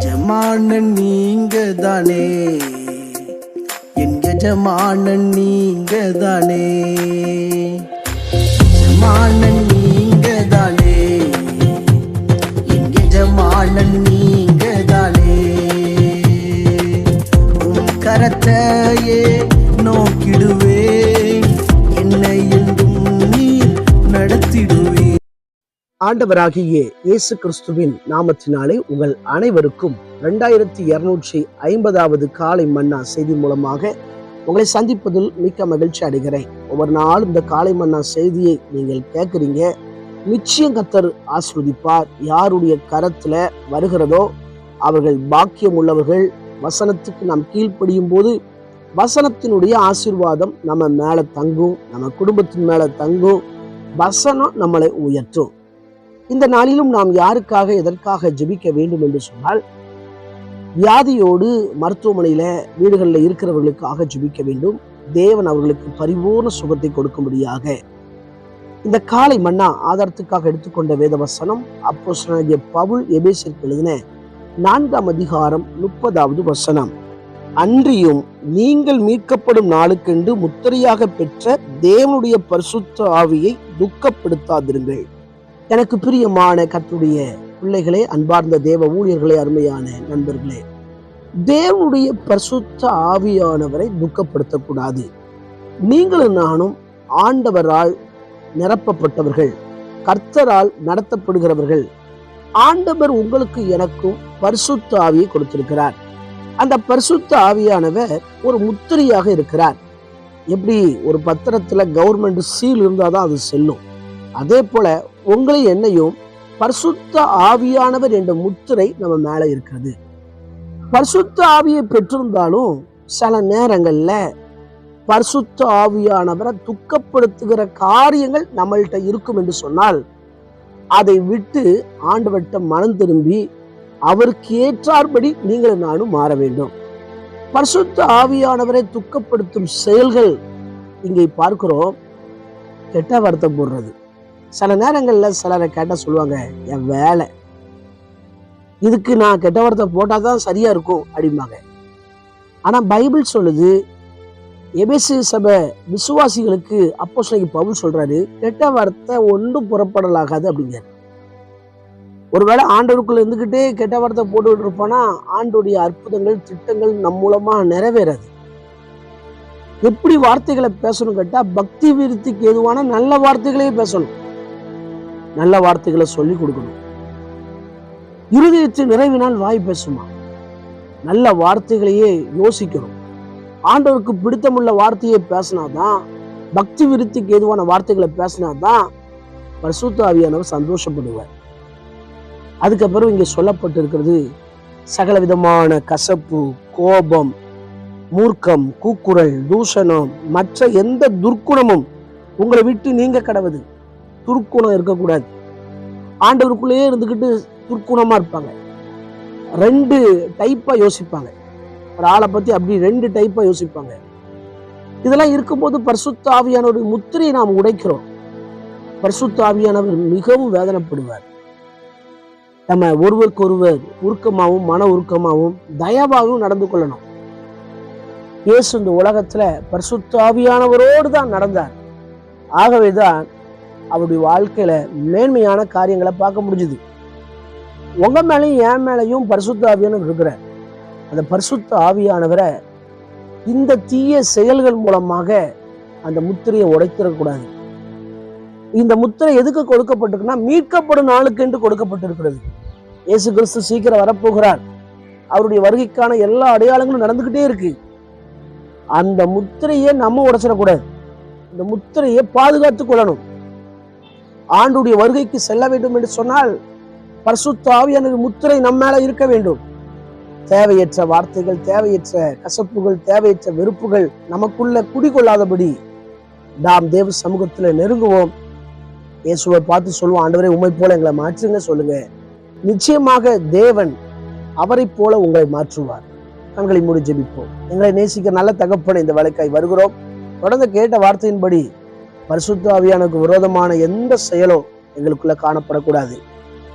எஜமானன் நீங்க தானே, என் எஜமானன் நீங்க தானே, எஜமானன் நீங்க தானே, என் எஜமானன் நீங்க தானே. உன் கரத்தையே நோக்கிடுவேன், என்னை என்றும் நீர் நடத்திடுவே. ஆண்டவராகிய இயேசு கிறிஸ்துவின் நாமத்தினாலே உங்கள் அனைவருக்கும் 2250வது காலை மன்னா செய்தி மூலமாக உங்களை சந்திப்பதில் மிக்க மகிழ்ச்சி அடைகிறேன். ஒவ்வொரு நாளும் இந்த காலை மன்னா செய்தியை நீங்கள் கேட்குறீங்க. நிச்சயம் கர்த்தர் ஆசீர்வதிப்பார். யாருடைய கரத்துல வருகிறதோ அவர்கள் பாக்கியம் உள்ளவர்கள். வசனத்துக்கு நாம் கீழ்ப்படியும் போது வசனத்தினுடைய ஆசீர்வாதம் நம்ம மேல தங்கும், நம்ம குடும்பத்தின் மேல தங்கும். வசனம் நம்மளை உயர்த்தும். இந்த நாளிலும் நாம் யாருக்காக எதற்காக ஜெபிக்க வேண்டும் என்று சொன்னால், வியாதியோடு மருத்துவமனையில வீடுகளில் இருக்கிறவர்களுக்காக ஜெபிக்க வேண்டும். தேவன் அவர்களுக்கு பரிபூர்ண சுகத்தை கொடுக்கும்படியாக. இந்த காலை மன்னா ஆதாரத்துக்காக எடுத்துக்கொண்ட வேத வசனம் அப்போஸ்தலனாகிய பவுல் எபேசியருக்கு எழுதின 4ஆம் அதிகாரம் 30வது வசனம். அன்றியும் நீங்கள் மீட்கப்படும் நாளுக்கென்று முத்திரையாக பெற்ற தேவனுடைய பரிசுத்த ஆவியை துக்கப்படுத்தாதிருங்கள். எனக்கு பிரியமான கர்த்தருடைய பிள்ளைகளே, அன்பார்ந்த தேவ ஊழியர்களே, அருமையான நண்பர்களே, தேவனுடைய பரிசுத்த ஆவியானவரை துக்கப்படுத்தக்கூடாது. நீங்களும் நானும் ஆண்டவரால் நிரப்பப்பட்டவர்கள், கர்த்தரால் நடத்தப்படுகிறவர்கள். ஆண்டவர் உங்களுக்கு எனக்கும் பரிசுத்த ஆவியை கொடுத்திருக்கிறார். அந்த பரிசுத்த ஆவியானவர் ஒரு முத்திரையாக இருக்கிறார். எப்படி ஒரு பத்திரத்துல கவர்மெண்ட் சீல் இருந்தாதான் அது செல்லும், அதே போல உங்களை என்னையும் பரிசுத்த ஆவியானவர் என்ற முத்திரை நம்ம மேல இருக்கிறது. பரிசுத்த ஆவியை பெற்றிருந்தாலும் சில நேரங்கள்ல பரிசுத்த ஆவியானவரை துக்கப்படுத்துகிற காரியங்கள் நம்மள்கிட்ட இருக்கும் என்று சொன்னால், அதை விட்டு ஆண்டவர்கிட்ட மனம் திரும்பி அவருக்கு ஏற்றார்படி நீங்களும் நானும் மாற வேண்டும். பரிசுத்த ஆவியானவரை துக்கப்படுத்தும் செயல்கள் இங்கே பார்க்கிறோம். கெட்ட வார்த்தை போடுறது. சில நேரங்களில் சிலரை கேட்ட சொல்லுவாங்க, என் வேலை இதுக்கு நான் கெட்ட வார்த்தை போட்டாதான் சரியா இருக்கும் அப்படிம்பாங்க. ஆனா பைபிள் சொல்லுது, எபேசு சபை விசுவாசிகளுக்கு அப்போஸ்தலனாகிய பவுல் சொல்றாரு, கெட்ட வார்த்தை ஒன்றும் புறப்படலாகாது அப்படிங்கிறார். ஒருவேளை ஆண்டவருக்குள்ள இருந்துகிட்டே கெட்ட வார்த்தை போட்டுக்கிட்டு இருப்பானா, ஆண்டோடைய அற்புதங்கள் திட்டங்கள் நம் மூலமா நிறைவேறாது. எப்படி வார்த்தைகளை பேசணும் கேட்டா, பக்தி விருத்திக்கு எதுவான நல்ல வார்த்தைகளையே பேசணும், நல்ல வார்த்தைகளை சொல்லி கொடுக்கணும். இருதயத்தின் நிறைவினால் வாய் பேசுமா, நல்ல வார்த்தைகளையே யோசிக்கணும். ஆண்டவருக்கு பிடித்தமுள்ள வார்த்தையை பேசினாதான், பக்தி விருத்திக்கு எதுவான வார்த்தைகளை பேசினாதான் பரிசுத்த ஆவியானவர் சந்தோஷப்படுவார். அதுக்கப்புறம் இங்க சொல்லப்பட்டிருக்கிறது, சகல விதமான கசப்பு, கோபம், மூர்க்கம், கூக்குரல், தூஷணம், மற்ற எந்த துர்க்குணமும் உங்களை விட்டு நீங்க கடவுது. துர்க்குணம் இருக்கக்கூடாது. ஆண்டவருக்குள்ளேயே இருந்துக்கிட்டு துர்க்குணமா இருப்பாங்க. 2 டைப்பா யோசிப்பாங்க. ஒரு ஆளை பத்தி அப்படி 2 டைப்பா யோசிப்பாங்க. இதெல்லாம் இருக்கும்போது பரிசுத்த ஆவியானவர் முத்திரையை நாம் உடைக்கிறோம். பரிசுத்த ஆவியானவர் மிகவும் வேதனைப்படுவார். நம்ம ஒருவருக்கு ஒருவர் உருக்கமாகவும் மன உருக்கமாகவும் தயவாகவும் நடந்து கொள்ளணும். இயேசு இந்த உலகத்துல பரிசுத்த ஆவியானவரோடு தான் நடந்தார். ஆகவேதான் அவருடைய வாழ்க்கையில மேன்மையான காரியங்களை பார்க்க முடிஞ்சுது. உங்க மேலையும் என் மேலையும் பரிசுத்த ஆவியானவர் இருக்கிறார். அந்த பரிசுத்த ஆவியானவரை இந்த தீய செயல்கள் மூலமாக அந்த முத்திரையை உடைத்திடக்கூடாது. இந்த முத்திரை எதுக்கு கொடுக்கப்பட்டிருக்குன்னா, மீட்கப்படும் நாளுக்கு என்று கொடுக்கப்பட்டிருக்கிறது. இயேசு கிறிஸ்து சீக்கிரம் வரப்போகிறார். அவருடைய வருகைக்கான எல்லா அடையாளங்களும் நடந்துகிட்டே இருக்கு. அந்த முத்திரையை நம்ம உடைச்சிடக்கூடாது. இந்த முத்திரையை பாதுகாத்துக் கொள்ளணும். ஆண்டுடைய வருகைக்கு செல்ல வேண்டும் என்று சொன்னால் பரிசுத்த ஆவியானவர் முத்திரை நம்ம மேல இருக்க வேண்டும். தேவையற்ற வார்த்தைகள், தேவையற்ற கசப்புகள், தேவையற்ற வெறுப்புகள் நமக்குள்ள குடிகொள்ளாதபடி நாம் தேவ சமூகத்துல நெருங்குவோம். இயேசுவை பார்த்து சொல்லுவோம், ஆண்டவரே உம்மை போல எங்களை மாற்றுங்க சொல்லுங்க. நிச்சயமாக தேவன் அவரை போல உங்களை மாற்றுவார். கண்களை மூடி ஜெபிப்போம். எங்களை நேசிக்க நல்ல தகப்பனை இந்த வேலைக்காய் வருகிறோம். தொடர்ந்து கேட்ட வார்த்தையின்படி பரிசுத்த ஆவியானுக்கு விரோதமான எந்த செயலோ எங்களுக்குள்ள காணப்படக்கூடாது.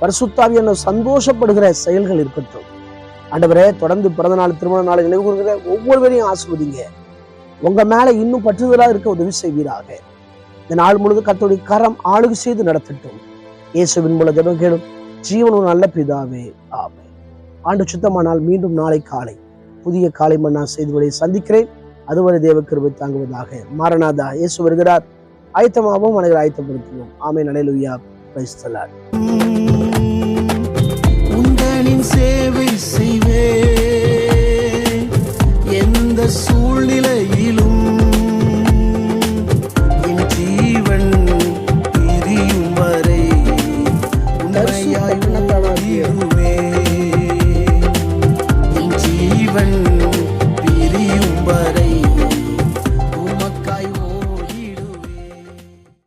பரிசுத்த ஆவியானவர் சந்தோஷப்படுகிற செயல்கள் இருக்கட்டும். ஆண்டவரே, தொடர்ந்து பிறந்த நாள், திருமண நாளை நினைவு கூறுகிற ஒவ்வொருவரையும் ஆசீர்வதிங்க. உங்க மேல இன்னும் பற்றுதலா இருக்க உதவி செய்வீராக. இந்த நாள் முழுவதும் கர்த்தருடைய கரம் ஆளுகை செய்து நடத்தட்டும். இயேசுவின் மூலம் ஜெபம் கேளும் ஜீவனும் நல்ல பிதாவே, ஆமென். ஆண்டு சுத்தமானால் மீண்டும் நாளை காலை புதிய காலை மன்னா செய்திகளை சந்திக்கிறேன். அதுவரை தேவ கிருபை தாங்குவதாக. மாரநாதா, இயேசு வருகிறார். ஆயத்தமாகவும் மனிதரை ஆயத்தப்படுத்துவோம். ஆமென். அல்லேலூயா. Praise the Lord. உந்தனின் சேவை செய்வே எந்த சூழ்நிலையிலும்